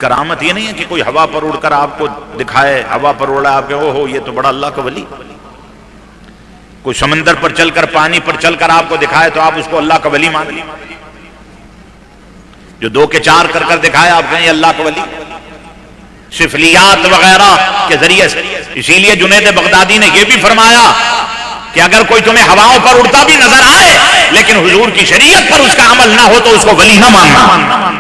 کرامت یہ نہیں ہے کہ کوئی ہوا پر اڑ کر آپ کو دکھائے، ہوا پر اڑا آپ کے او ہو یہ تو بڑا اللہ کا ولی، کوئی سمندر پر چل کر پانی پر چل کر آپ کو دکھائے تو آپ اس کو اللہ کا ولی مان لیں، جو 2 کے 4 کر کر دکھائے آپ کہیں اللہ کا ولی، شفلیات وغیرہ کے ذریعے سے۔ اسی لیے جنید بغدادی نے یہ بھی فرمایا کہ اگر کوئی تمہیں ہواؤں پر اڑتا بھی نظر آئے لیکن حضور کی شریعت پر اس کا عمل نہ ہو تو اس کو ولی نہ ماننا۔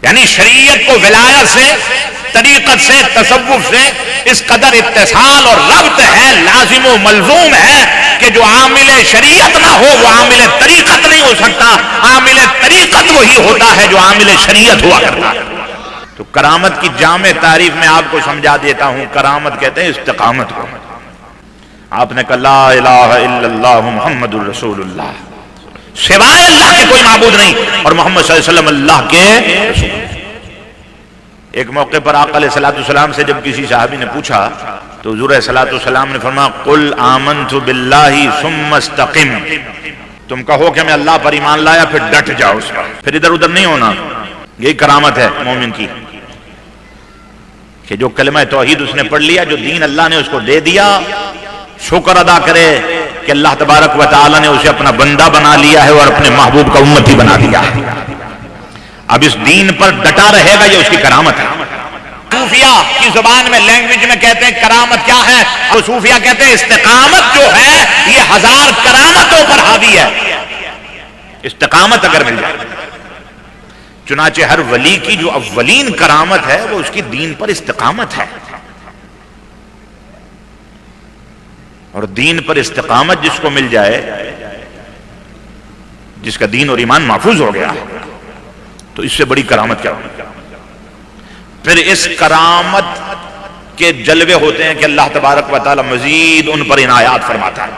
یعنی شریعت کو ولایت سے، طریقت سے، تصوف سے اس قدر اتصال اور ربط ہے، لازم و ملزوم ہے کہ جو عامل شریعت نہ ہو وہ عامل طریقت نہیں ہو سکتا، عامل طریقت وہی ہوتا ہے جو عامل شریعت ہوا کرتا ہے۔ تو کرامت کی جامع تعریف میں آپ کو سمجھا دیتا ہوں، کرامت کہتے ہیں استقامت کو۔ آپ نے کہا لا الہ الا اللہ محمد الرسول اللہ، سوائے اللہ کے کوئی معبود نہیں اور محمد صلی اللہ علیہ وسلم اللہ کے رسول۔ ایک موقع پر آقا علیہ السلام سے جب کسی صحابی نے پوچھا تو حضور علیہ السلام نے فرمایا قل آمنت باللہ ثم استقم، تم کہو کہ میں اللہ پر ایمان لایا پھر ڈٹ جاؤ اس پر، پھر ادھر ادھر نہیں ہونا۔ یہی کرامت ہے مومن کی کہ جو کلمہ توحید اس نے پڑھ لیا، جو دین اللہ نے اس کو دے دیا، شکر ادا کرے کہ اللہ تبارک و تعالی نے اسے اپنا بندہ بنا لیا ہے اور اپنے محبوب کا امتی بنا دیا ہے، اب اس دین پر ڈٹا رہے گا، یہ اس کی کرامت ہے۔ صوفیہ کی زبان میں، لینگویج میں کہتے ہیں کرامت کیا ہے، اور صوفیہ کہتے ہیں استقامت جو ہے یہ 1000 کرامتوں پر حاوی ہے، استقامت اگر مل جائے۔ چنانچہ ہر ولی کی جو اولین کرامت ہے وہ اس کی دین پر استقامت ہے، اور دین پر استقامت جس کو مل جائے، جس کا دین اور ایمان محفوظ ہو گیا تو اس سے بڑی کرامت کیا ہوگی۔ پھر اس کرامت کے جلوے ہوتے ہیں کہ اللہ تبارک و تعالی مزید ان پر عنایات فرماتا ہے،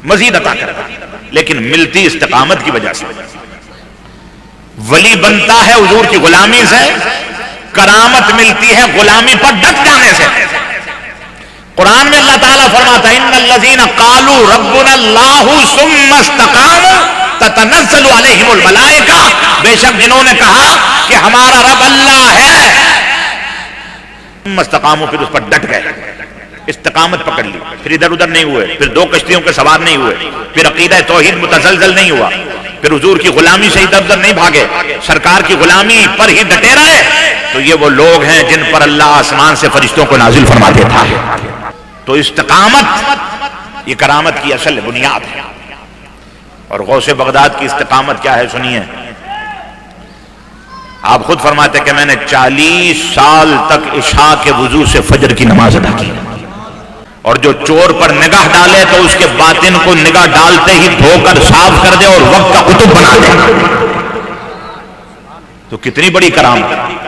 مزید عطا کرتا ہے، لیکن ملتی استقامت کی وجہ سے۔ ولی بنتا ہے حضور کی غلامی سے، کرامت ملتی ہے غلامی پر ڈٹ جانے سے۔ قرآن میں اللہ تعالیٰ فرماتا ہے ان الذین قالوا ربنا اللہ ثم استقاموا تتنزل علیہم الملائکہ، بے شک جنہوں نے کہا کہ ہمارا رب اللہ ہے، ثم استقاموا پھر اس پر ڈٹ گئے، استقامت پکڑ لی، پھر ادھر ادھر نہیں ہوئے، پھر 2 کشتیوں کے سوار نہیں ہوئے، پھر عقیدہ توحید متزلزل نہیں ہوا، پھر حضور کی غلامی سے ادھر ادھر نہیں بھاگے، سرکار کی غلامی پر ہی ڈٹے رہے، تو یہ وہ لوگ ہیں جن پر اللہ آسمان سے فرشتوں کو نازل فرما دیتا ہے۔ تو استقامت یہ کرامت کی اصل بنیاد ہے۔ اور غوث بغداد کی استقامت کیا ہے سنیے، آپ خود فرماتے کہ میں نے 40 سال تک عشاء کے وضو سے فجر کی نماز ادا کی، اور جو چور پر نگاہ ڈالے تو اس کے باطن کو نگاہ ڈالتے ہی دھو کر صاف کر دے اور وقت کا قطب بنا دے۔ تو کتنی بڑی کرامت،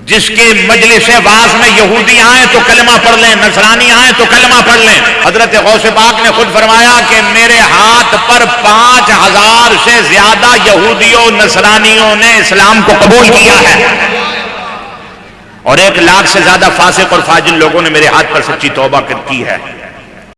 جس کے مجلس واعظ میں یہودی آئیں تو کلمہ پڑھ لیں، نصرانی آئیں تو کلمہ پڑھ لیں۔ حضرت غوث پاک نے خود فرمایا کہ میرے ہاتھ پر 5000 سے زیادہ یہودیوں نصرانیوں نے اسلام کو قبول کیا ہے، اور 1 لاکھ سے زیادہ فاسق اور فاجر لوگوں نے میرے ہاتھ پر سچی توبہ کی ہے۔